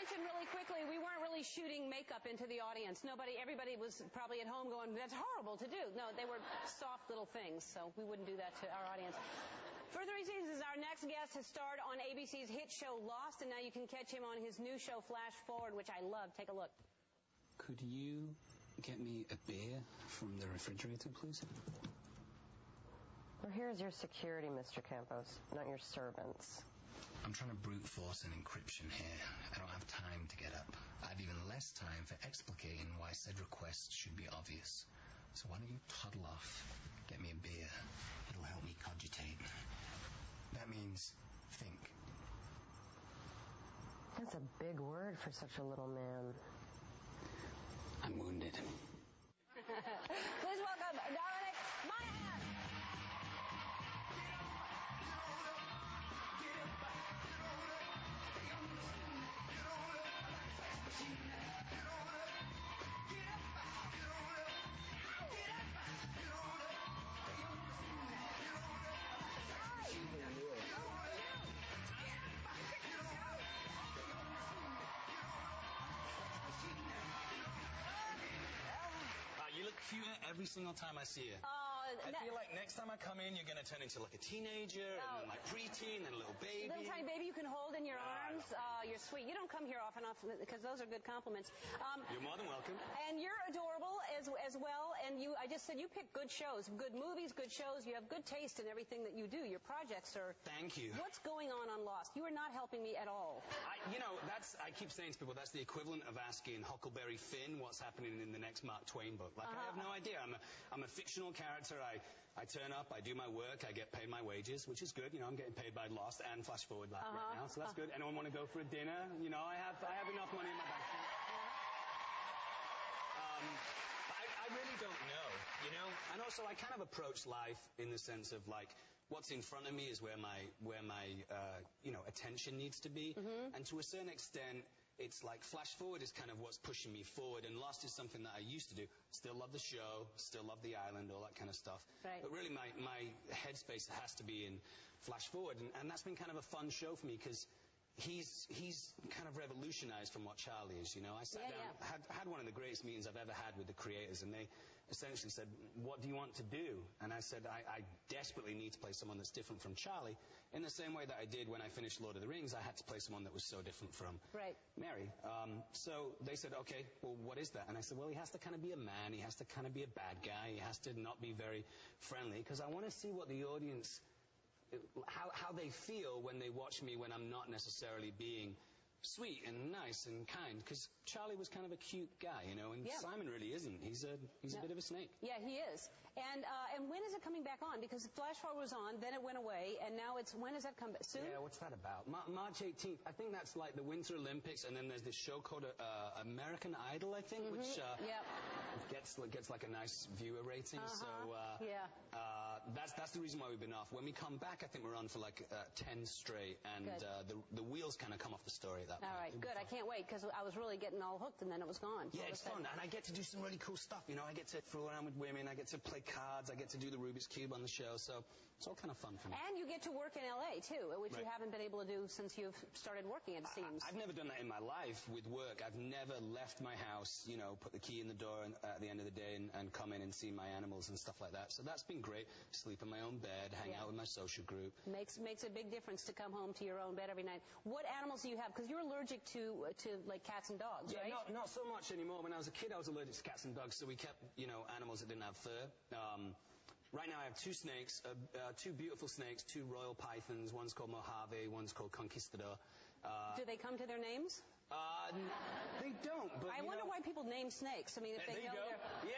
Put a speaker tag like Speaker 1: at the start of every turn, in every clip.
Speaker 1: mention really quickly, we weren't really shooting makeup into the audience. Everybody was probably at home going, that's horrible to do. No, they were soft little things, so we wouldn't do that to our audience. Further reasons, our next guest has starred on ABC's hit show Lost, and now you can catch him on his new show Flash Forward, which I love. Take a look.
Speaker 2: Could you get me a beer from the refrigerator, please?
Speaker 3: Well, here's your security, Mr. Campos, not your servants.
Speaker 2: I'm trying to brute force an encryption here. I don't have time to get up. I have even less time for explicating why said request should be obvious. So why don't you toddle off, get me a beer. It'll help me cogitate. That means think.
Speaker 3: That's a big word for such a little man.
Speaker 2: I'm wounded.
Speaker 1: Please welcome Dominic, Monaghan.
Speaker 2: You look cuter every single time I see you. I feel like next time I come in, you're going to turn into like a teenager, and then like preteen, and a little baby.
Speaker 1: Little tiny baby you can hold in your arms. You're sweet. You don't come here often because those are good compliments.
Speaker 2: You're more than welcome.
Speaker 1: And you're adorable as well. And I just said you pick good shows, good movies, good shows. You have good taste in everything that you do. Your projects are...
Speaker 2: Thank you.
Speaker 1: What's going on Lost? You are not helping me at all.
Speaker 2: I keep saying to people, that's the equivalent of asking Huckleberry Finn what's happening in the next Mark Twain book. Like, I have no idea. I'm a fictional character. I turn up, I do my work, I get paid my wages, which is good. I'm getting paid by Lost and Flash Forward right now, so that's good. Anyone want to go for a dinner? I have enough money in my bank account. I really don't know, And also, I kind of approach life in the sense of, like, what's in front of me is where my attention needs to be. Mm-hmm. And to a certain extent, it's like Flash Forward is kind of what's pushing me forward, and Lost is something that I used to do. Still love the show, still love the island, all that kind of stuff.
Speaker 1: Right.
Speaker 2: But really, my headspace has to be in Flash Forward, and that's been kind of a fun show for me because he's kind of revolutionized from what Charlie is, I sat down, had one of the greatest meetings I've ever had with the creators, and they essentially said, what do you want to do? And I said, I desperately need to play someone that's different from Charlie, in the same way that I did when I finished Lord of the Rings. I had to play someone that was so different from Mary. So they said, okay, well, what is that? And I said, well, he has to kind of be a man, he has to kind of be a bad guy, he has to not be very friendly, because I want to see what the audience... How they feel when they watch me when I'm not necessarily being sweet and nice and kind, because Charlie was kind of a cute guy, and Simon really isn't. He's a bit of a snake.
Speaker 1: Yeah, he is. And when is it coming back on? Because Flash Forward was on, then it went away, and now when does that come back? Soon?
Speaker 2: Yeah, what's that about? March 18th. I think that's like the Winter Olympics, and then there's this show called American Idol, I think, which gets like a nice viewer rating. So that's the reason why we've been off. When we come back, I think we're on for like 10 straight, and the wheels kind of come off the story at that point.
Speaker 1: All right, good. I can't wait, because I was really getting all hooked, and then it was gone.
Speaker 2: Yeah, it's fun, and I get to do some really cool stuff. I get to fool around with women, I get to play cards, I get to do the Rubik's Cube on the show, so it's all kind of fun for me.
Speaker 1: And you get to work in L.A., too, which you haven't been able to do since you've started working, it seems.
Speaker 2: I've never done that in my life with work. I've never left my house, put the key in the door at the end of the day and come in and see my animals and stuff like that. So that's been great. Sleep in my own bed, hang out with my social group.
Speaker 1: Makes a big difference to come home to your own bed every night. What animals do you have? Because you're allergic to like cats and dogs, right?
Speaker 2: Yeah, not so much anymore. When I was a kid, I was allergic to cats and dogs, so we kept, animals that didn't have fur. Right now I have two snakes, two beautiful snakes, two royal pythons. One's called Mojave, one's called Conquistador.
Speaker 1: Do they come to their names?
Speaker 2: They don't, but
Speaker 1: I wonder why people name snakes. I mean, if they know
Speaker 4: they're... Yeah!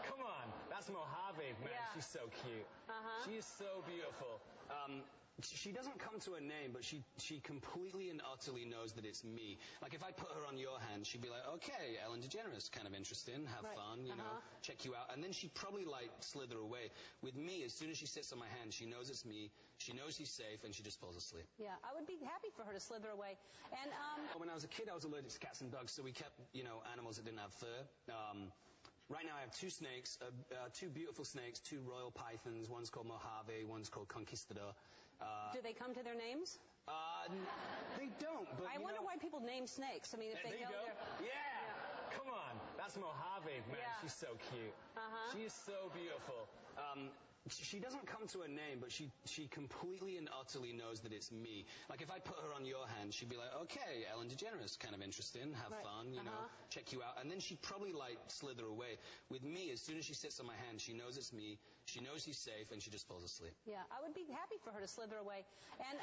Speaker 4: Come on, that's Mojave, man. Yeah. She's so cute. She is so beautiful.
Speaker 2: She doesn't come to her name, but she completely and utterly knows that it's me. Like, if I put her on your hand, she'd be like, okay, Ellen DeGeneres, kind of interesting, have fun, check you out. And then she'd probably, like, slither away. With me, as soon as she sits on my hand, she knows it's me, she knows she's safe, and she just falls asleep.
Speaker 1: Yeah, I would be happy for her to slither away. And
Speaker 2: when I was a kid, I was allergic to cats and dogs, so we kept, animals that didn't have fur. right now I have two snakes, two beautiful snakes, two royal pythons. One's called Mojave, one's called Conquistador.
Speaker 1: Do they come to their names?
Speaker 2: They don't, but
Speaker 1: I wonder why people name snakes. I mean, if they know they're...
Speaker 4: Yeah! Come on. That's Mojave, man.
Speaker 1: Yeah.
Speaker 4: She's so cute. She is so beautiful.
Speaker 2: She doesn't come to her name, but she completely and utterly knows that it's me. Like, if I put her on your hand, she'd be like, okay, Ellen DeGeneres, kind of interesting, have fun, you know, check you out. And then she'd probably, like, slither away. With me, as soon as she sits on my hand, she knows it's me, she knows she's safe, and she just falls asleep.
Speaker 1: Yeah, I would be happy for her to slither away. And,